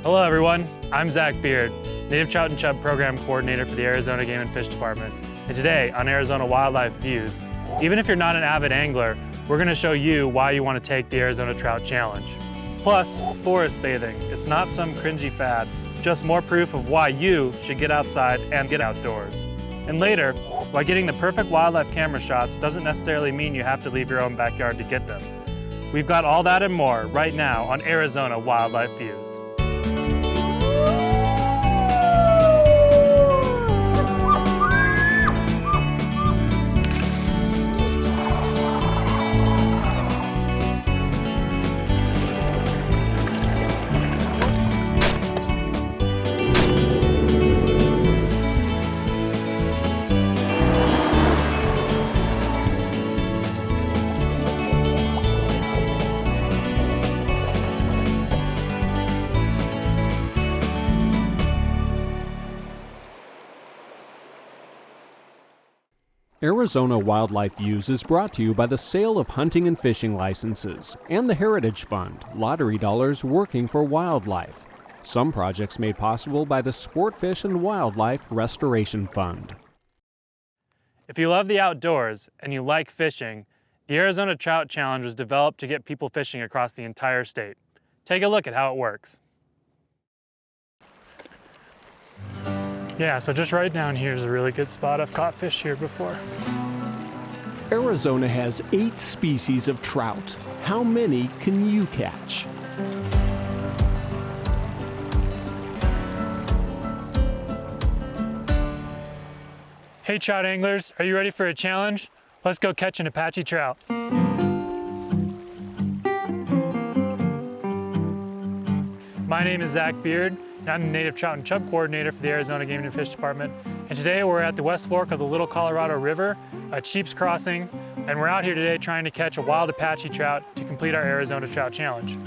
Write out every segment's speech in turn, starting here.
Hello everyone, I'm Zach Beard, Native Trout and Chub Program Coordinator for the Arizona Game and Fish Department. And today on Arizona Wildlife Views, even if you're not an avid angler, we're going to show you why you want to take the Arizona Trout Challenge. Plus, forest bathing. It's not some cringy fad, just more proof of why you should get outside and get outdoors. And later, why getting the perfect wildlife camera shots doesn't necessarily mean you have to leave your own backyard to get them. We've got all that and more right now on Arizona Wildlife Views. Arizona Wildlife Views is brought to you by the sale of hunting and fishing licenses and the Heritage Fund, lottery dollars working for wildlife. Some projects made possible by the Sport Fish and Wildlife Restoration Fund. If you love the outdoors and you like fishing, the Arizona Trout Challenge was developed to get people fishing across the entire state. Take a look at how it works. Yeah, so just right down here is a really good spot. I've caught fish here before. Arizona has 8 species of trout. How many can you catch? Hey trout anglers, are you ready for a challenge? Let's go catch an Apache trout. My name is Zach Beard, and I'm the Native Trout and Chub Coordinator for the Arizona Game and Fish Department. And today we're at the West Fork of the Little Colorado River at Sheep's Crossing, and we're out here today trying to catch a wild Apache trout to complete our Arizona Trout Challenge.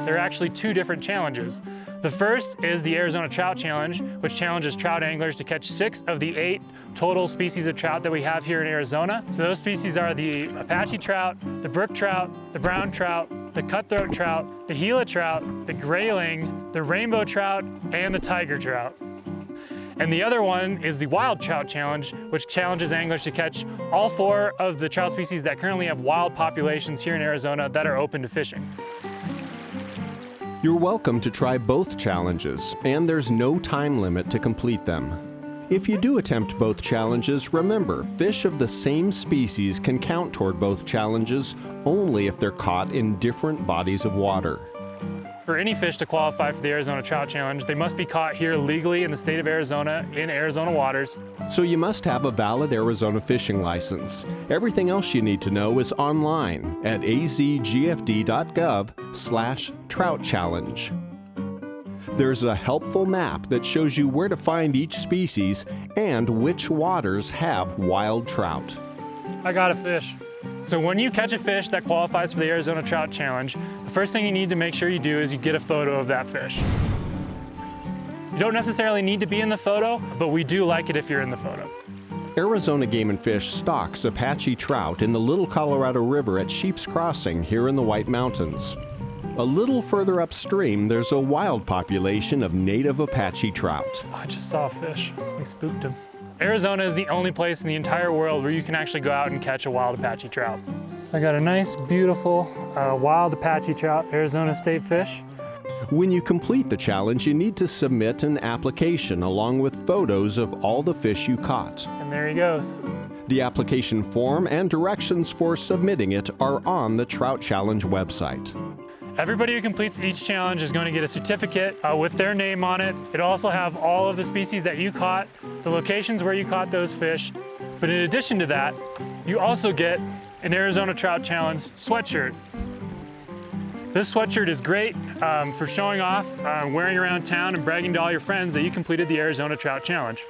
There are actually 2 different challenges. The first is the Arizona Trout Challenge, which challenges trout anglers to catch 6 of the 8 total species of trout that we have here in Arizona. So those species are the Apache trout, the brook trout, the brown trout, the cutthroat trout, the Gila trout, the grayling, the rainbow trout, and the tiger trout. And the other one is the Wild Trout Challenge, which challenges anglers to catch all 4 of the trout species that currently have wild populations here in Arizona that are open to fishing. You're welcome to try both challenges, and there's no time limit to complete them. If you do attempt both challenges, remember, fish of the same species can count toward both challenges only if they're caught in different bodies of water. For any fish to qualify for the Arizona Trout Challenge, they must be caught here legally in the state of Arizona, in Arizona waters. So you must have a valid Arizona fishing license. Everything else you need to know is online at azgfd.gov/trout challenge. There's a helpful map that shows you where to find each species and which waters have wild trout. I got a fish. So when you catch a fish that qualifies for the Arizona Trout Challenge, the first thing you need to make sure you do is you get a photo of that fish. You don't necessarily need to be in the photo, but we do like it if you're in the photo. Arizona Game and Fish stocks Apache trout in the Little Colorado River at Sheep's Crossing here in the White Mountains. A little further upstream, there's a wild population of native Apache trout. Oh, I just saw a fish. We spooked him. Arizona is the only place in the entire world where you can actually go out and catch a wild Apache trout. So I got a nice, beautiful, wild Apache trout, Arizona state fish. When you complete the challenge, you need to submit an application along with photos of all the fish you caught. And there he goes. The application form and directions for submitting it are on the Trout Challenge website. Everybody who completes each challenge is going to get a certificate with their name on it. It'll also have all of the species that you caught, the locations where you caught those fish. But in addition to that, you also get an Arizona Trout Challenge sweatshirt. This sweatshirt is great for showing off, wearing around town and bragging to all your friends that you completed the Arizona Trout Challenge.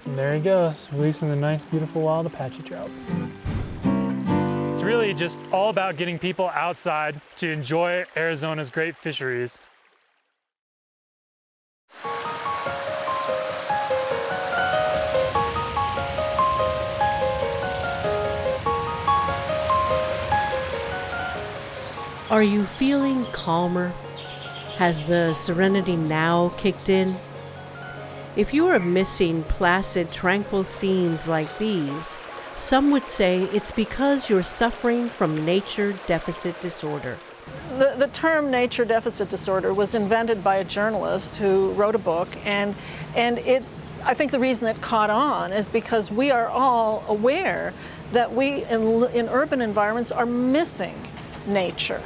And there he goes, releasing the nice, beautiful wild Apache trout. It's really just all about getting people outside to enjoy Arizona's great fisheries. Are you feeling calmer? Has the serenity now kicked in? If you are missing placid, tranquil scenes like these, some would say it's because you're suffering from nature deficit disorder. The term nature deficit disorder was invented by a journalist who wrote a book, and I think the reason it caught on is because we are all aware that we in urban environments are missing nature.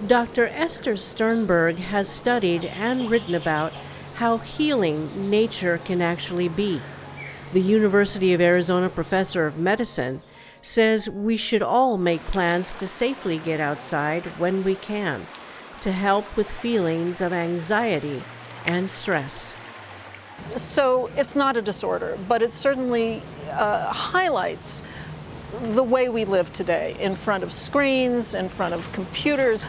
Dr. Esther Sternberg has studied and written about how healing nature can actually be. The University of Arizona professor of medicine says we should all make plans to safely get outside when we can, to help with feelings of anxiety and stress. So it's not a disorder, but it certainly highlights the way we live today, in front of screens, in front of computers,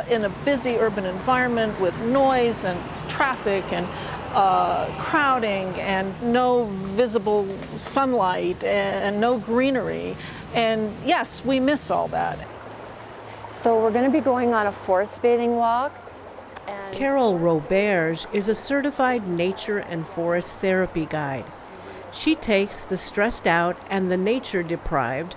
in a busy urban environment with noise and traffic and crowding and no visible sunlight and no greenery. And yes, we miss all that. So we're going to be going on a forest bathing walk. Carol Roberge is a certified nature and forest therapy guide. She takes the stressed out and the nature deprived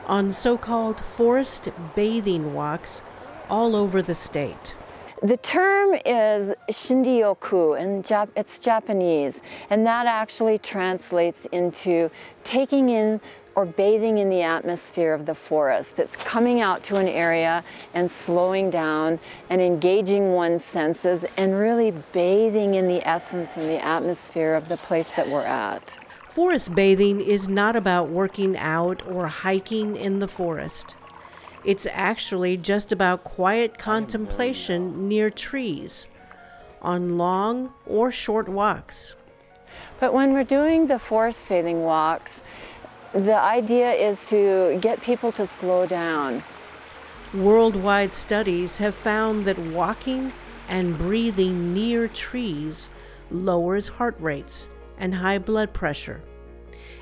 on so-called forest bathing walks all over the state. The term is shindyoku, and it's Japanese, and that actually translates into taking in or bathing in the atmosphere of the forest. It's coming out to an area and slowing down and engaging one's senses and really bathing in the essence and the atmosphere of the place that we're at. Forest bathing is not about working out or hiking in the forest. It's actually just about quiet contemplation near trees, on long or short walks. But when we're doing the forest bathing walks, the idea is to get people to slow down. Worldwide studies have found that walking and breathing near trees lowers heart rates and high blood pressure,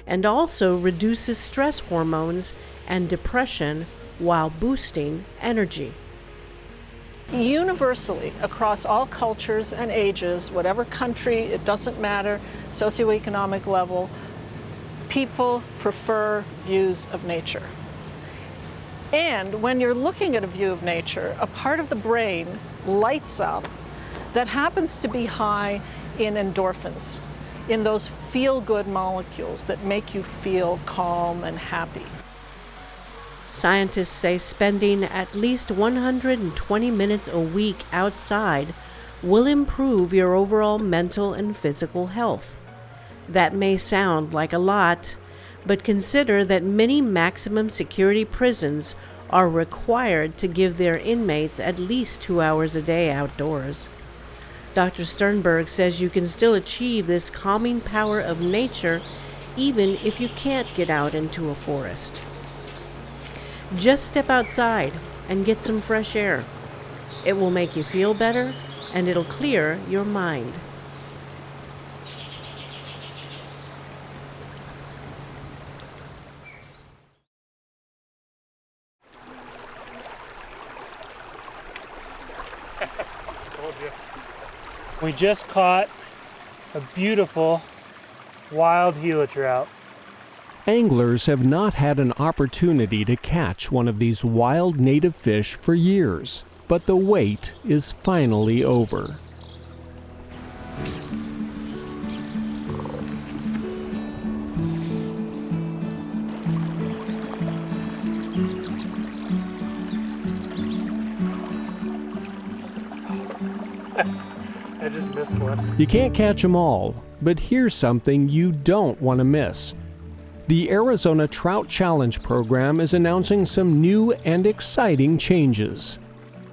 and also reduces stress hormones and depression while boosting energy. Universally, across all cultures and ages, whatever country, it doesn't matter, socioeconomic level, people prefer views of nature. And when you're looking at a view of nature, a part of the brain lights up that happens to be high in endorphins, in those feel-good molecules that make you feel calm and happy. Scientists say spending at least 120 minutes a week outside will improve your overall mental and physical health. That may sound like a lot, but consider that many maximum security prisons are required to give their inmates at least 2 hours a day outdoors. Dr. Sternberg says you can still achieve this calming power of nature even if you can't get out into a forest. Just step outside and get some fresh air. It will make you feel better and it'll clear your mind. We just caught a beautiful wild Gila trout. Anglers have not had an opportunity to catch one of these wild native fish for years, but the wait is finally over. I just missed one. You can't catch them all, but here's something you don't want to miss. The Arizona Trout Challenge program is announcing some new and exciting changes.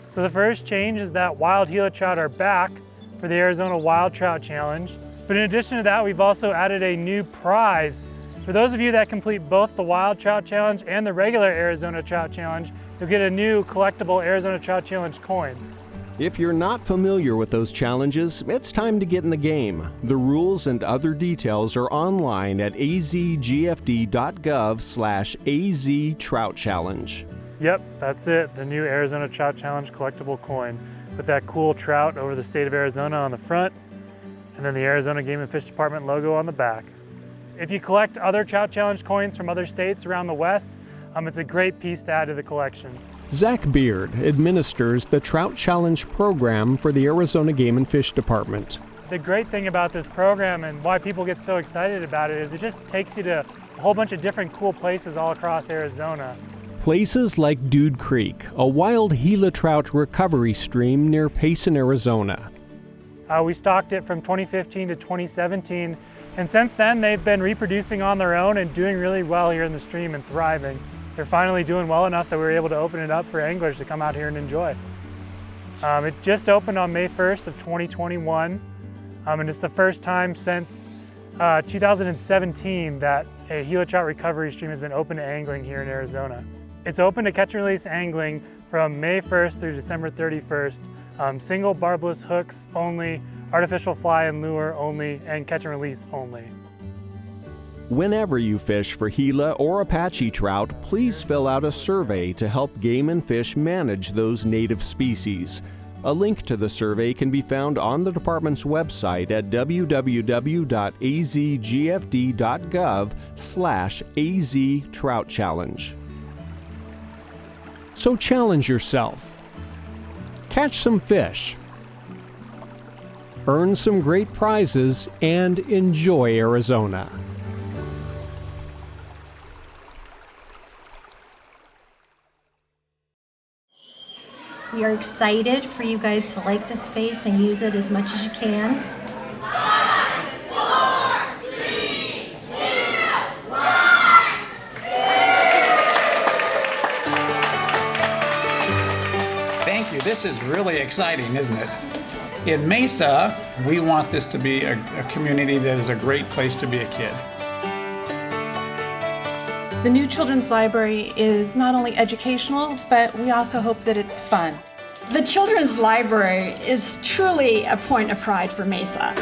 So the first change is that wild Gila trout are back for the Arizona Wild Trout Challenge. But in addition to that, we've also added a new prize. For those of you that complete both the Wild Trout Challenge and the regular Arizona Trout Challenge, you'll get a new collectible Arizona Trout Challenge coin. If you're not familiar with those challenges, it's time to get in the game. The rules and other details are online at azgfd.gov/AZ Trout Challenge. Yep, that's it, the new Arizona Trout Challenge collectible coin with that cool trout over the state of Arizona on the front and then the Arizona Game and Fish Department logo on the back. If you collect other Trout Challenge coins from other states around the West, it's a great piece to add to the collection. Zach Beard administers the Trout Challenge program for the Arizona Game and Fish Department. The great thing about this program and why people get so excited about it is it just takes you to a whole bunch of different cool places all across Arizona. Places like Dude Creek, a wild Gila trout recovery stream near Payson, Arizona. We stocked it from 2015 to 2017, and since then they've been reproducing on their own and doing really well here in the stream and thriving. They're finally doing well enough that we were able to open it up for anglers to come out here and enjoy. It just opened on May 1st of 2021, and it's the first time since 2017 that a Gila trout recovery stream has been open to angling here in Arizona. It's open to catch and release angling from May 1st through December 31st. Single barbless hooks only, artificial fly and lure only, and catch and release only. Whenever you fish for Gila or Apache trout, please fill out a survey to help Game and Fish manage those native species. A link to the survey can be found on the department's website at www.azgfd.gov/AZ Trout Challenge. So challenge yourself. Catch some fish. Earn some great prizes and enjoy Arizona. We are excited for you guys to like the space and use it as much as you can. 5, 4, 3, 2, 1. Thank you. This is really exciting, isn't it? In Mesa, we want this to be a community that is a great place to be a kid. The new children's library is not only educational, but we also hope that it's fun. The children's library is truly a point of pride for Mesa.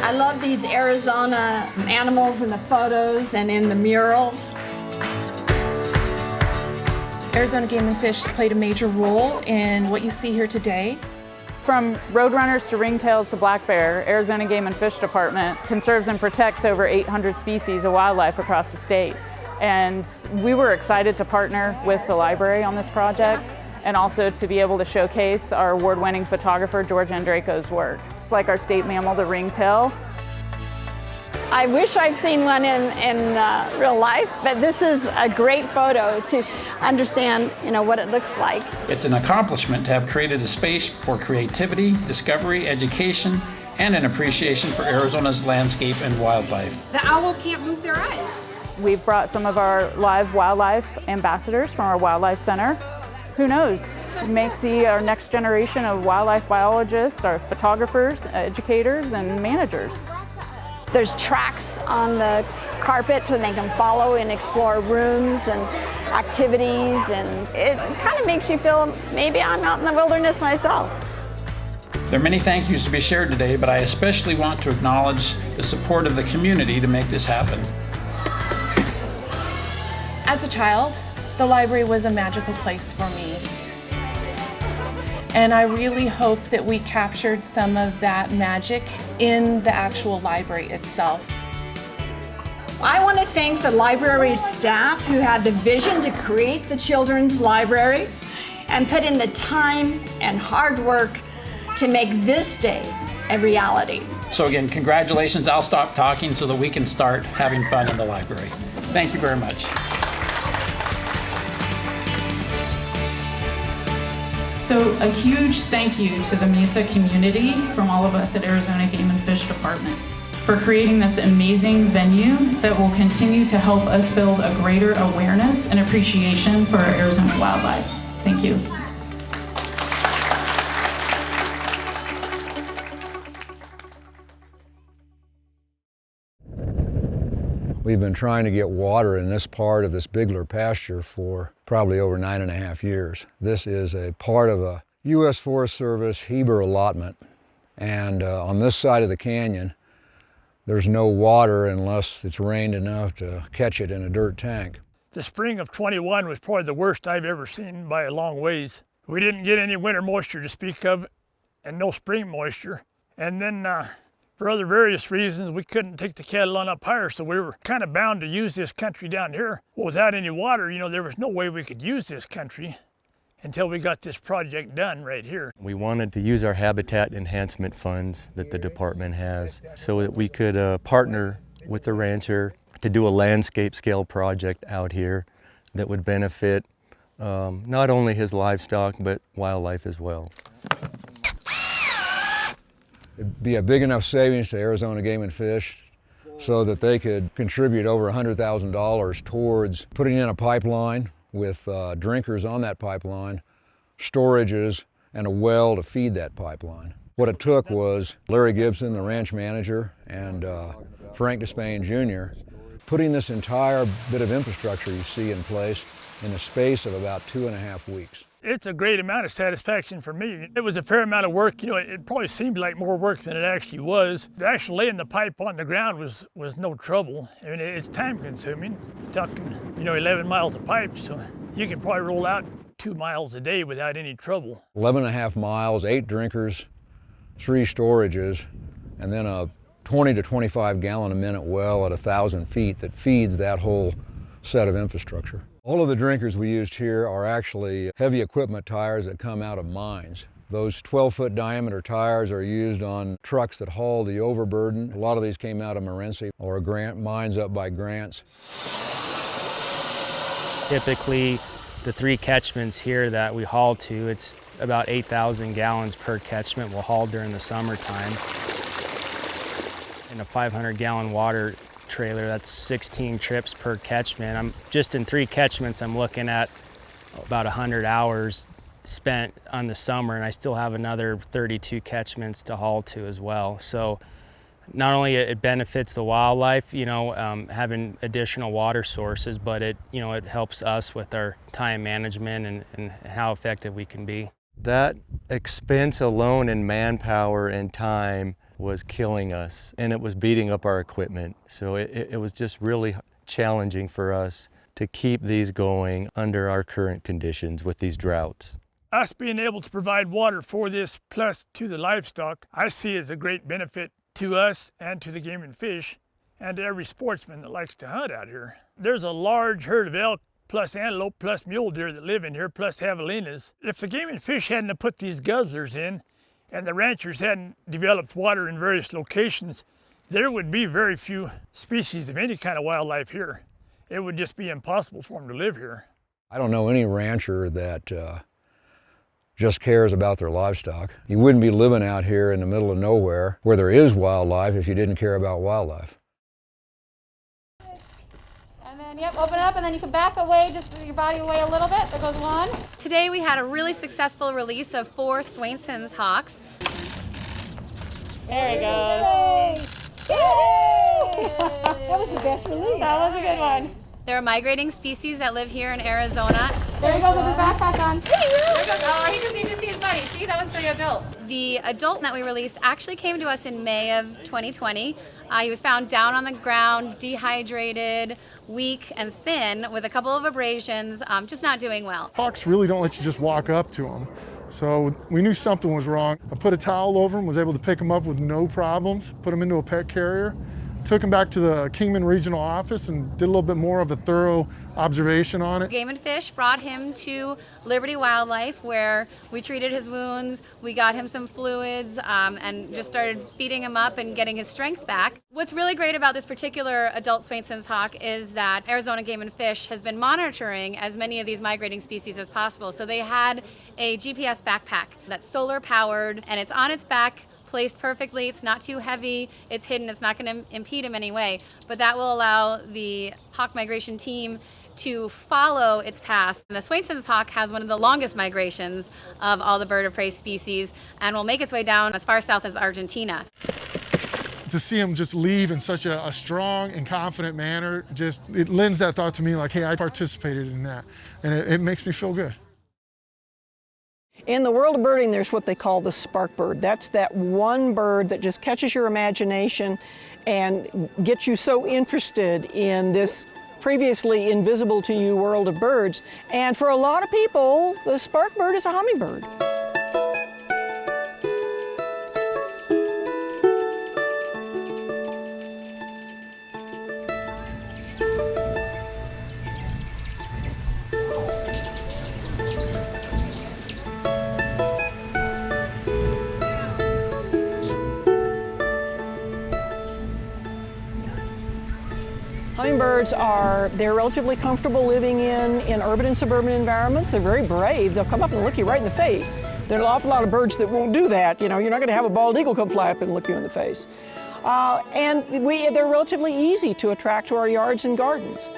I love these Arizona animals in the photos and in the murals. Arizona Game and Fish played a major role in what you see here today. From roadrunners to ringtails to black bear, Arizona Game and Fish Department conserves and protects over 800 species of wildlife across the state. And we were excited to partner with the library on this project and also to be able to showcase our award-winning photographer George Andraco's work, like our state mammal, the ringtail. I wish I've seen one in real life, but this is a great photo to understand, what it looks like. It's an accomplishment to have created a space for creativity, discovery, education, and an appreciation for Arizona's landscape and wildlife. The owl can't move their eyes. We've brought some of our live wildlife ambassadors from our wildlife center. Who knows? We may see our next generation of wildlife biologists, our photographers, educators, and managers. There's tracks on the carpet so they can follow and explore rooms and activities, and it kind of makes you feel maybe I'm out in the wilderness myself. There are many thank yous to be shared today, but I especially want to acknowledge the support of the community to make this happen. As a child, the library was a magical place for me. And I really hope that we captured some of that magic in the actual library itself. I want to thank the library's staff who had the vision to create the children's library and put in the time and hard work to make this day a reality. So again, congratulations. I'll stop talking so that we can start having fun in the library. Thank you very much. So a huge thank you to the MESA community from all of us at Arizona Game and Fish Department for creating this amazing venue that will continue to help us build a greater awareness and appreciation for our Arizona wildlife. Thank you. We've been trying to get water in this part of this Bigler pasture for probably over 9.5 years. This is a part of a U.S. Forest Service Heber allotment, and on this side of the canyon there's no water unless it's rained enough to catch it in a dirt tank. The spring of 21 was probably the worst I've ever seen by a long ways. We didn't get any winter moisture to speak of and no spring moisture. And then for other various reasons, we couldn't take the cattle on up higher, so we were kind of bound to use this country down here. Well, without any water, you know, there was no way we could use this country until we got this project done right here. We wanted to use our habitat enhancement funds that the department has so that we could partner with the rancher to do a landscape scale project out here that would benefit not only his livestock but wildlife as well. It'd be a big enough savings to Arizona Game and Fish so that they could contribute over $100,000 towards putting in a pipeline with drinkers on that pipeline, storages, and a well to feed that pipeline. What it took was Larry Gibson, the ranch manager, and Frank Despain Jr. putting this entire bit of infrastructure you see in place in the space of about 2.5 weeks. It's a great amount of satisfaction for me. It was a fair amount of work. You know, it probably seemed like more work than it actually was. Actually laying the pipe on the ground was no trouble. I mean, it's time consuming. You're talking, you know, 11 miles of pipe, so you could probably roll out 2 miles a day without any trouble. 11.5 miles, 8 drinkers, 3 storages, and then a 20 to 25 gallon a minute well at 1,000 feet that feeds that whole set of infrastructure. All of the drinkers we used here are actually heavy equipment tires that come out of mines. Those 12-foot diameter tires are used on trucks that haul the overburden. A lot of these came out of Morenci or mines up by Grants. Typically, the 3 catchments here that we haul to, it's about 8,000 gallons per catchment we'll haul during the summertime. In a 500-gallon water trailer, that's 16 trips per catchment. Just in 3 catchments, I'm looking at about 100 hours spent on the summer, and I still have another 32 catchments to haul to as well. So not only it benefits the wildlife, you know, having additional water sources, but it helps us with our time management and how effective we can be. That expense alone in manpower and time was killing us, and it was beating up our equipment. So it was just really challenging for us to keep these going under our current conditions with these droughts. Us being able to provide water for this plus to the livestock, I see as a great benefit to us and to the game and fish and to every sportsman that likes to hunt out here. There's a large herd of elk plus antelope plus mule deer that live in here plus javelinas. If the game and fish hadn't have put these guzzlers in and the ranchers hadn't developed water in various locations, there would be very few species of any kind of wildlife here. It would just be impossible for them to live here. I don't know any rancher that just cares about their livestock. You wouldn't be living out here in the middle of nowhere where there is wildlife if you didn't care about wildlife. And then, yep, open it up, and then you can back away, just your body away a little bit. There goes one. Today we had a really successful release of 4 Swainson's hawks. There he goes. Yay! That was the best release. That was a good one. They're a migrating species that live here in Arizona. There he goes with his backpack on. There he goes. Oh, he just needs to see his buddy. See, that one's pretty adult. The adult that we released actually came to us in May of 2020. He was found down on the ground, dehydrated, weak and thin, with a couple of abrasions, just not doing well. Hawks really don't let you just walk up to them. So we knew something was wrong. I put a towel over him, was able to pick him up with no problems, put him into a pet carrier, took him back to the Kingman Regional Office and did a little bit more of a thorough observation on it. Game and Fish brought him to Liberty Wildlife, where we treated his wounds, we got him some fluids, and just started feeding him up and getting his strength back. What's really great about this particular adult Swainson's hawk is that Arizona Game and Fish has been monitoring as many of these migrating species as possible. So they had a GPS backpack that's solar powered, and it's on its back, placed perfectly. It's not too heavy, it's hidden, it's not going to impede him anyway, but that will allow the hawk migration team to follow its path. And the Swainson's hawk has one of the longest migrations of all the bird of prey species and will make its way down as far south as Argentina. To see him just leave in such a strong and confident manner, it lends that thought to me like, hey, I participated in that, and it makes me feel good. In the world of birding, there's what they call the spark bird. That's that one bird that just catches your imagination and gets you so interested in this previously invisible to you world of birds. And for a lot of people, the spark bird is a hummingbird. Hummingbirds they're relatively comfortable living in urban and suburban environments. They're very brave. They'll come up and look you right in the face. There are an awful lot of birds that won't do that. You know, you're not going to have a bald eagle come fly up and look you in the face. And they're relatively easy to attract to our yards and gardens.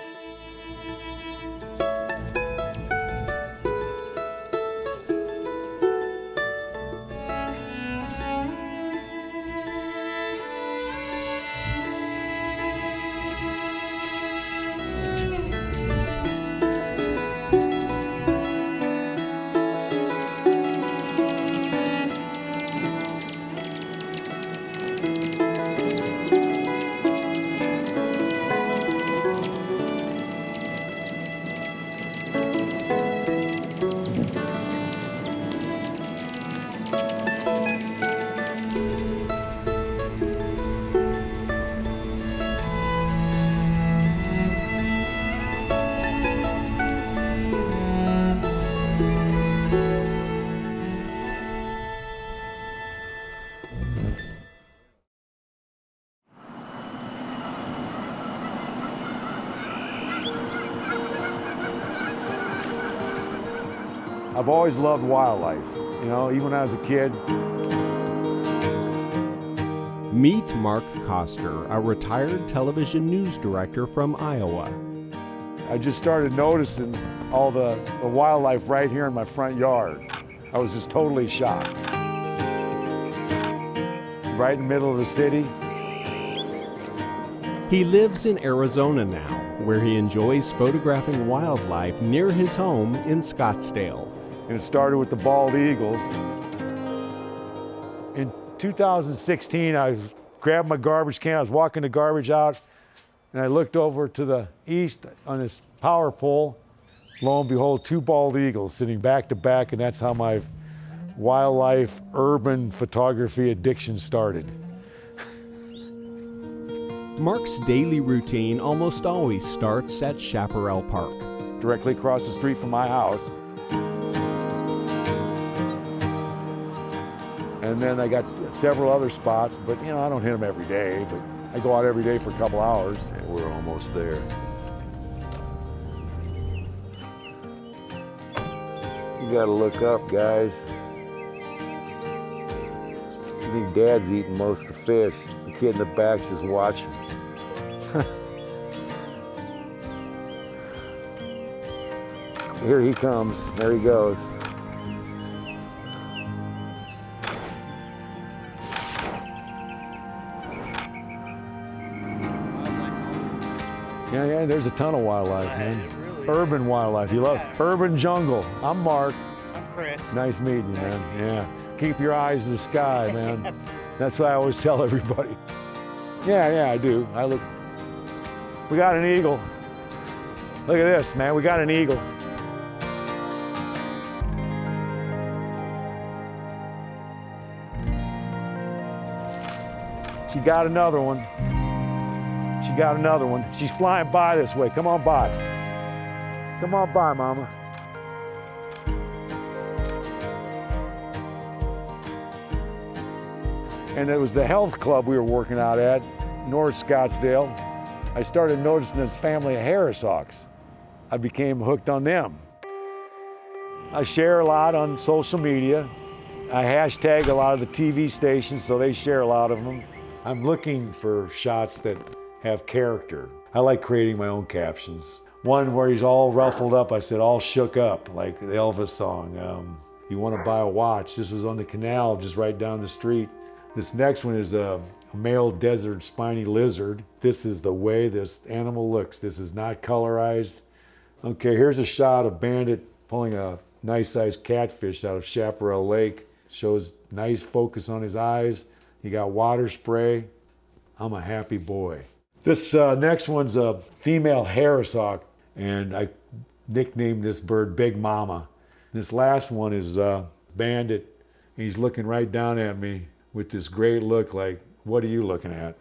I've always loved wildlife, you know, even when I was a kid. Meet Mark Koster, a retired television news director from Iowa. I just started noticing all the wildlife right here in my front yard. I was just totally shocked. Right in the middle of the city. He lives in Arizona now, where he enjoys photographing wildlife near his home in Scottsdale. And it started with the bald eagles. In 2016, I grabbed my garbage can, I was walking the garbage out, and I looked over to the east on this power pole. Lo and behold, 2 bald eagles sitting back to back, and that's how my wildlife urban photography addiction started. Mark's daily routine almost always starts at Chaparral Park. Directly across the street from my house. And then I got several other spots, but you know, I don't hit them every day, but I go out every day for a couple hours. And we're almost there. You gotta look up, guys. I think Dad's eating most of the fish. The kid in the back's just watching. Here he comes. There he goes. Yeah, there's a ton of wildlife, man. Really urban wildlife. You love urban jungle. I'm Mark. I'm Chris. Nice meeting you, man. Yeah. Keep your eyes to the sky, man. That's what I always tell everybody. Yeah, I do. We got an eagle. Look at this, man. We got an eagle. She got another one. She got another one. She's flying by this way. Come on by. Come on by, Mama. And it was the health club we were working out at, North Scottsdale. I started noticing this family of Harris hawks. I became hooked on them. I share a lot on social media. I hashtag a lot of the TV stations, so they share a lot of them. I'm looking for shots that have character. I like creating my own captions. One where he's all ruffled up, I said all shook up, like the Elvis song. You want to buy a watch. This was on the canal just right down the street. This next one is a male desert spiny lizard. This is the way this animal looks. This is not colorized. Okay, here's a shot of Bandit pulling a nice sized catfish out of Chaparral Lake. Shows nice focus on his eyes. He got water spray. I'm a happy boy. This next one's a female harrisock, and I nicknamed this bird Big Mama. This last one is Bandit. He's looking right down at me with this great look like, what are you looking at?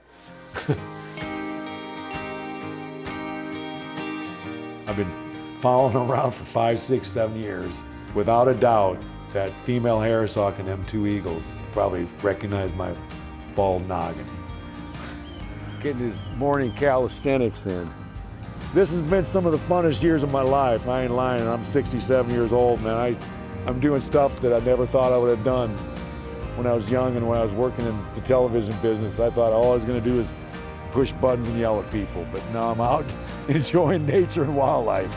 I've been following him around for 5, 6, 7 years. Without a doubt, that female harrisock and them 2 eagles probably recognize my bald noggin. Getting his morning calisthenics in. This has been some of the funnest years of my life. I ain't lying. I'm 67 years old, man. I'm doing stuff that I never thought I would have done when I was young and when I was working in the television business. I thought all I was going to do is push buttons and yell at people, but now I'm out enjoying nature and wildlife.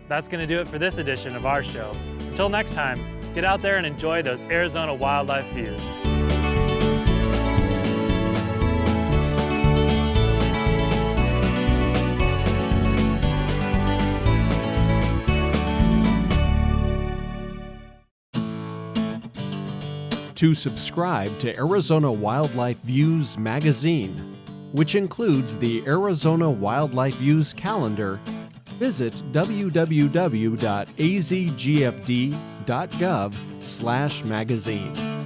That's going to do it for this edition of our show. Until next time, get out there and enjoy those Arizona wildlife views. To subscribe to Arizona Wildlife Views magazine, which includes the Arizona Wildlife Views calendar, visit www.azgfd.gov/magazine.